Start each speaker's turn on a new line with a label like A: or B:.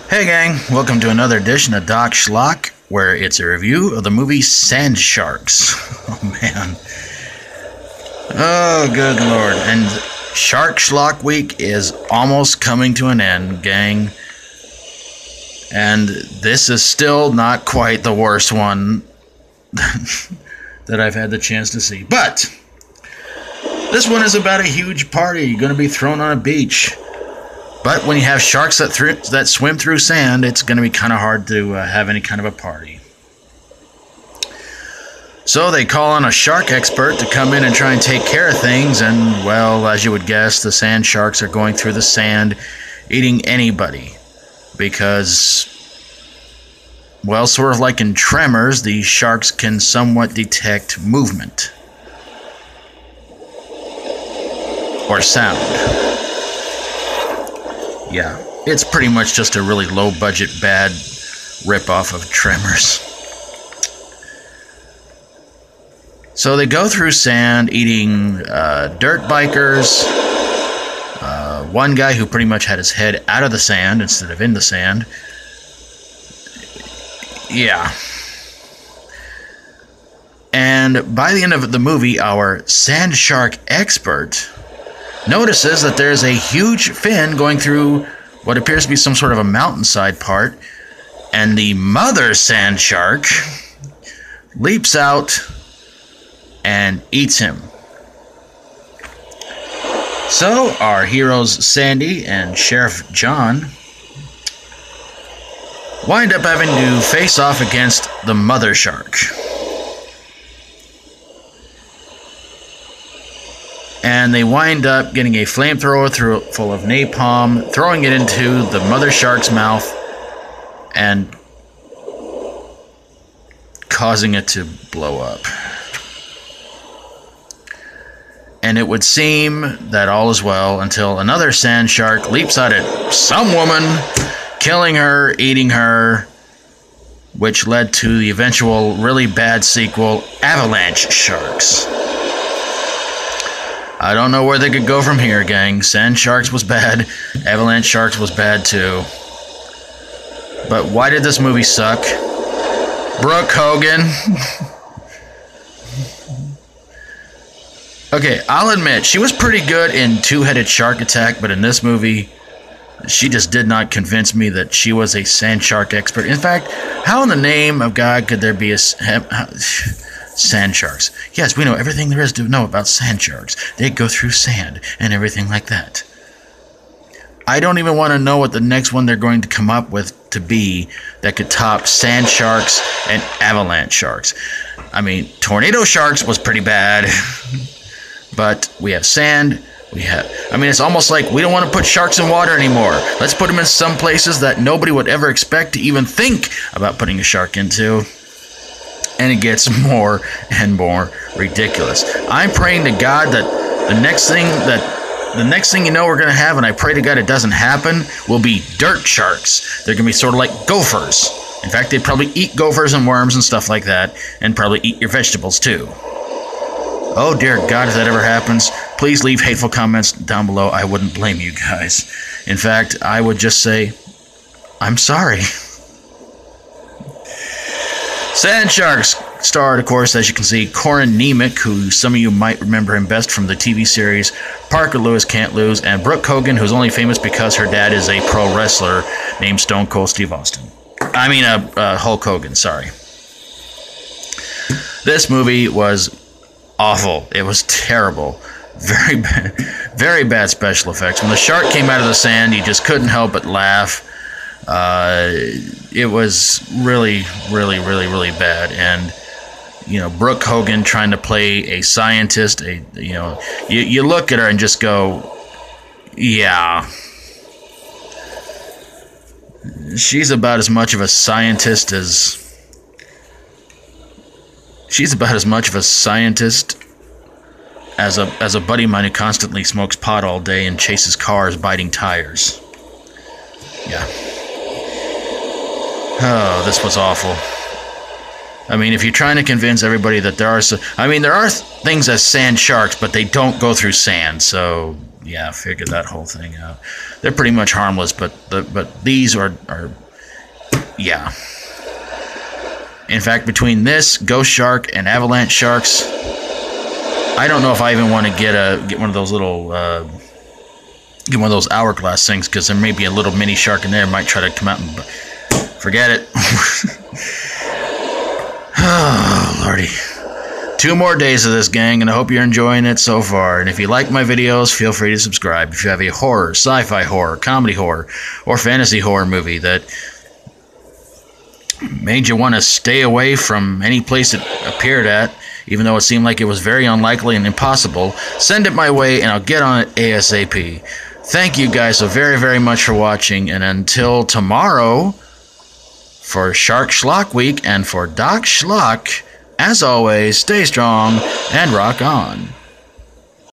A: Hey gang, welcome to another edition of Doc Schlock, where it's a review of the movie Sand Sharks. Oh man. Oh good lord. And Shark Schlock Week is almost coming to an end, gang. And this is still not quite the worst one that I've had the chance to see. But this one is about a huge party going to be thrown on a beach. But when you have sharks that swim through sand, it's going to be kind of hard to have any kind of a party. So they call on a shark expert to come in and try and take care of things. And, well, as you would guess, the sand sharks are going through the sand, eating anybody. Because, well, sort of like in Tremors, these sharks can somewhat detect movement. Or sound. Yeah, it's pretty much just a really low-budget, bad rip-off of Tremors. So they go through sand eating dirt bikers, one guy who pretty much had his head out of the sand instead of in the sand. Yeah. And by the end of the movie, our sand shark expert notices that there's a huge fin going through what appears to be some sort of a mountainside part, and the mother sand shark leaps out and eats him. So our heroes Sandy and Sheriff John wind up having to face off against the mother shark. And they wind up getting a flamethrower full of napalm, throwing it into the mother shark's mouth, and causing it to blow up. And it would seem that all is well until another sand shark leaps out at some woman, killing her, eating her, which led to the eventual really bad sequel, Avalanche Sharks. I don't know where they could go from here, gang. Sand Sharks was bad. Avalanche Sharks was bad, too. But why did this movie suck? Brooke Hogan. Okay, I'll admit, she was pretty good in Two-Headed Shark Attack, but in this movie, she just did not convince me that she was a sand shark expert. In fact, how in the name of God could there be a... Sand sharks. Yes, we know everything there is to know about sand sharks. They go through sand and everything like that. I don't even want to know what the next one they're going to come up with to be that could top sand sharks and avalanche sharks. I mean, tornado sharks was pretty bad. But we have sand. It's almost like we don't want to put sharks in water anymore. Let's put them in some places that nobody would ever expect to even think about putting a shark into. And it gets more and more ridiculous. I'm praying to God that the next thing you know we're going to have, and I pray to God it doesn't happen, will be dirt sharks. They're going to be sort of like gophers. In fact, they probably eat gophers and worms and stuff like that, and probably eat your vegetables too. Oh dear God, if that ever happens, please leave hateful comments down below. I wouldn't blame you guys. In fact, I would just say, I'm sorry. Sand Sharks starred, of course, as you can see, Corin Nemec, who some of you might remember him best from the TV series Parker Lewis Can't Lose, and Brooke Hogan, who's only famous because her dad is a pro wrestler named Stone Cold Steve Austin. Hulk Hogan, sorry. This movie was awful. It was terrible. Very bad special effects. When the shark came out of the sand, you just couldn't help but laugh. It was really bad, and Brooke Hogan trying to play a scientist. You look at her and just go, yeah, she's about as much of a scientist as a buddy of mine who constantly smokes pot all day and chases cars biting tires. Yeah. Oh, this was awful. I mean, if you're trying to convince everybody that there are things as sand sharks, but they don't go through sand, so yeah, figure that whole thing out. They're pretty much harmless, but these are yeah. In fact, between this ghost shark and avalanche sharks, I don't know if I even want to get one of those little get one of those hourglass things, because there may be a little mini shark in there. Might try to come out and forget it. Oh, Lordy. 2 more days of this, gang, and I hope you're enjoying it so far. And if you like my videos, feel free to subscribe. If you have a horror, sci-fi horror, comedy horror, or fantasy horror movie that made you want to stay away from any place it appeared at, even though it seemed like it was very unlikely and impossible, send it my way and I'll get on it ASAP. Thank you guys so very, very much for watching, and until tomorrow, for Shark Schlock Week and for Doc Schlock, as always, stay strong and rock on.